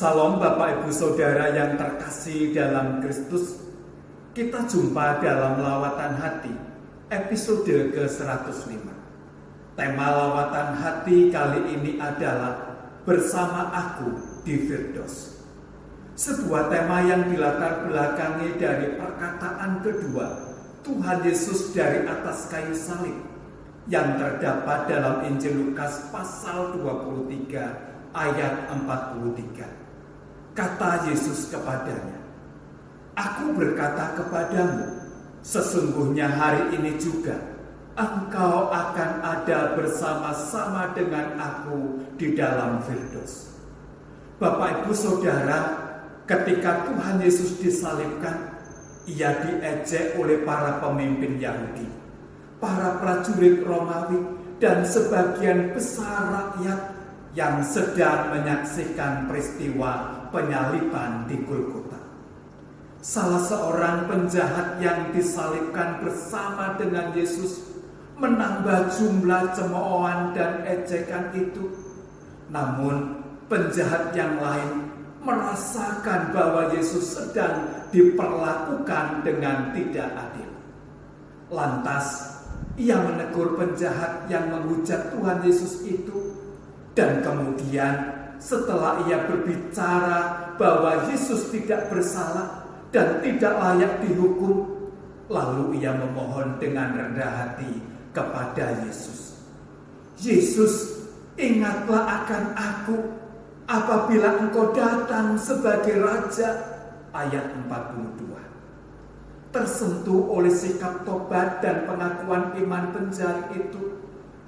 Salam Bapak Ibu Saudara yang terkasih dalam Kristus. Kita jumpa dalam lawatan hati episode ke-105. Tema lawatan hati kali ini adalah Bersama Aku di Firdaus. Sebuah tema yang dilatar belakangi dari perkataan kedua Tuhan Yesus dari atas kayu salib yang terdapat dalam Injil Lukas pasal 23 ayat 43. Kata Yesus kepadanya, "Aku berkata kepadamu, sesungguhnya hari ini juga engkau akan ada bersama-sama dengan aku di dalam Firdaus." Bapak Ibu Saudara, ketika Tuhan Yesus disalibkan, ia diejek oleh para pemimpin Yahudi, para prajurit Romawi, dan sebagian besar rakyat yang sedang menyaksikan peristiwa penyaliban di Golgota. Salah seorang penjahat yang disalibkan bersama dengan Yesus menambah jumlah cemoohan dan ejekan itu. Namun penjahat yang lain merasakan bahwa Yesus sedang diperlakukan dengan tidak adil. Lantas ia menegur penjahat yang menghujat Tuhan Yesus itu. Dan kemudian setelah ia berbicara bahwa Yesus tidak bersalah dan tidak layak dihukum, lalu ia memohon dengan rendah hati kepada Yesus. "Yesus, ingatlah akan aku apabila engkau datang sebagai Raja." Ayat 42. Tersentuh oleh sikap tobat dan pengakuan iman penjahat itu,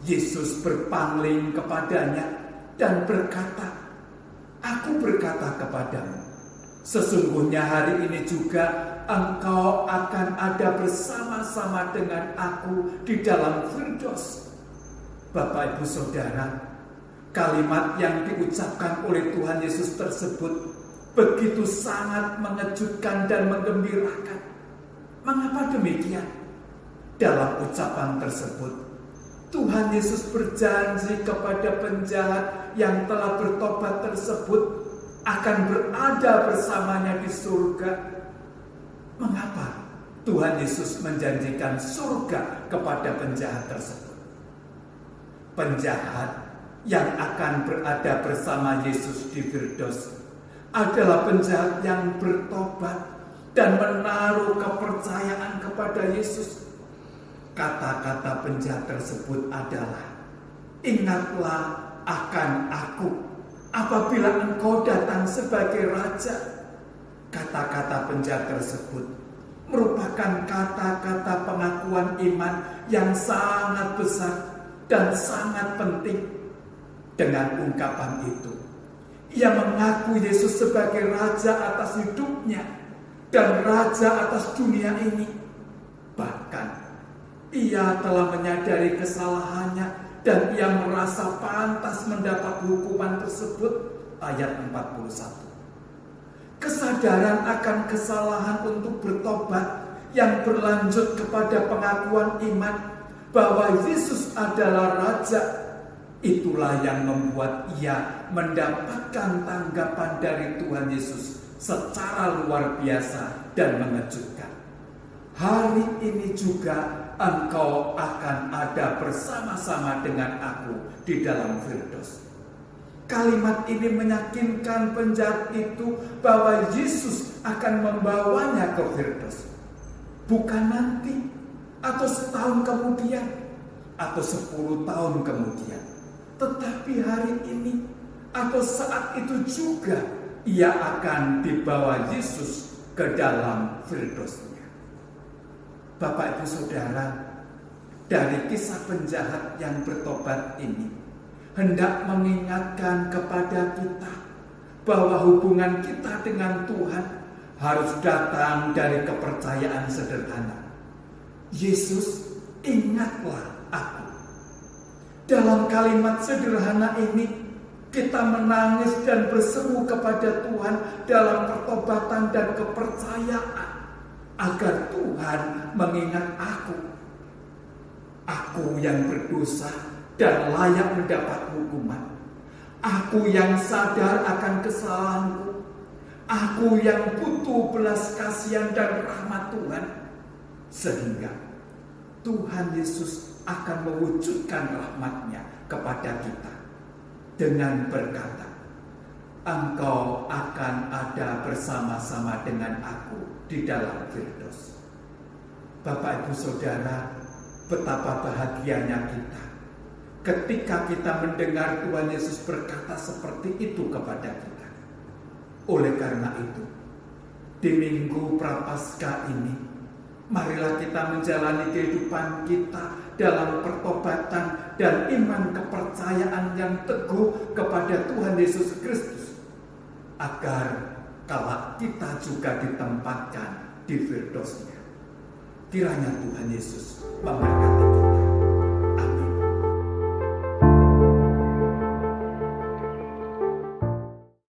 Yesus berpaling kepadanya dan berkata, "Aku berkata kepadamu, sesungguhnya hari ini juga engkau akan ada bersama-sama dengan aku di dalam Firdaus." Bapak Ibu Saudara, kalimat yang diucapkan oleh Tuhan Yesus tersebut begitu sangat mengejutkan dan menggembirakan. Mengapa demikian? Dalam ucapan tersebut, Tuhan Yesus berjanji kepada penjahat yang telah bertobat tersebut akan berada bersamanya di surga. Mengapa Tuhan Yesus menjanjikan surga kepada penjahat tersebut? Penjahat yang akan berada bersama Yesus di Firdaus adalah penjahat yang bertobat dan menaruh kepercayaan kepada Yesus. Kata-kata penjahat tersebut adalah, "Ingatlah akan aku apabila engkau datang sebagai Raja." Kata-kata penjahat tersebut merupakan kata-kata pengakuan iman yang sangat besar dan sangat penting. Dengan ungkapan itu, ia mengaku Yesus sebagai Raja atas hidupnya dan Raja atas dunia ini. Bahkan ia telah menyadari kesalahannya dan ia merasa pantas mendapat hukuman tersebut. Ayat 41. Kesadaran akan kesalahan untuk bertobat yang berlanjut kepada pengakuan iman bahwa Yesus adalah Raja, itulah yang membuat ia mendapatkan tanggapan dari Tuhan Yesus secara luar biasa dan mengejutkan. "Hari ini juga engkau akan ada bersama-sama dengan aku di dalam Firdaus." Kalimat ini meyakinkan penjahat itu bahwa Yesus akan membawanya ke Firdaus. Bukan nanti, atau setahun kemudian, atau 10 tahun kemudian, tetapi hari ini atau saat itu juga ia akan dibawa Yesus ke dalam Firdaus. Bapak Ibu Saudara, dari kisah penjahat yang bertobat ini hendak mengingatkan kepada kita bahwa hubungan kita dengan Tuhan harus datang dari kepercayaan sederhana. "Yesus, ingatlah aku." Dalam kalimat sederhana ini, kita menangis dan berseru kepada Tuhan dalam pertobatan dan kepercayaan agar Tuhan mengingat aku yang berdosa dan layak mendapat hukuman. Aku yang sadar akan kesalahanku. Aku yang butuh belas kasihan dan rahmat Tuhan. Sehingga Tuhan Yesus akan mewujudkan rahmat-Nya kepada kita dengan berkata, engkau akan ada bersama-sama dengan aku di dalam Firdaus. Bapak Ibu Saudara, betapa bahagianya kita ketika kita mendengar Tuhan Yesus berkata seperti itu kepada kita. Oleh karena itu, di Minggu Prapaskah ini, marilah kita menjalani kehidupan kita dalam pertobatan dan iman kepercayaan yang teguh kepada Tuhan Yesus Kristus, agar kelak kita juga ditempatkan di Firdaus-Nya. Kiranya Tuhan Yesus memberkati kita.